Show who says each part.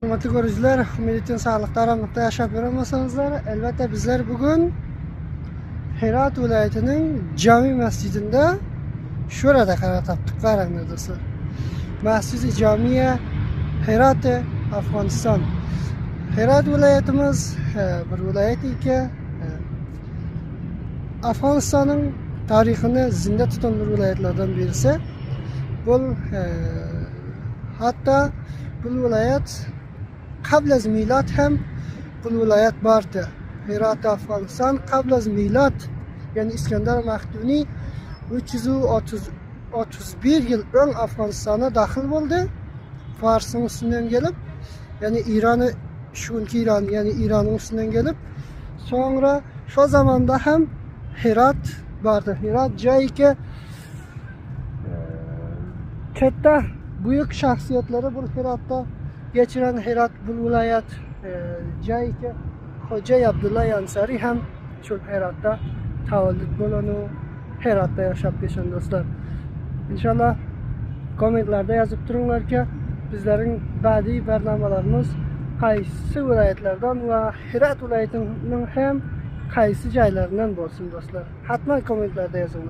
Speaker 1: Hurmatli ko'ruvchilar, umid etgan sog'likda, omonlikda yashab yuribmisizlar? Albatta bizlar bugun Herat viloyatining Jami masjidida sho'rada qaror topdik. Qaranglar do'stlar. Masjidi Jamiya Herat, Afg'oniston. Herat viloyatimiz bir viloyatki Afg'onistonning tarixini zinda tutgan bir viloyatlardan birisi. Bu hatta bu viloyat قبل از میلاد هم bu viloyat bordi. Herat Afg'oniston قبل از میلاد, ya'ni Iskandar Maqduniy 331 yil o'ng Afg'onistonga daxil bo'ldi. Farsning ustidan kelib, ya'ni Ironni, shunki Iron, ya'ni Ironning ustidan kelib, so'ngra shu zamonda ham Herat bordi. Herat joyga katta buyuk shaxsiyatlari bu Heratda geçiren Herat bu viloyat joyga Xo'jay Abdulla Ansari ham shu Heratda tavallud bo'lgan, Heratda yashab kelgan do'stlar. Inshaalloh kommentlarda yozib turinglarki, bizlerin badiiy barnomalarimiz qaysi viloyatlardan va Herat viloyatining ham qaysi joylaridan bo'lsin do'stlar. Hatman kommentlarda yozing.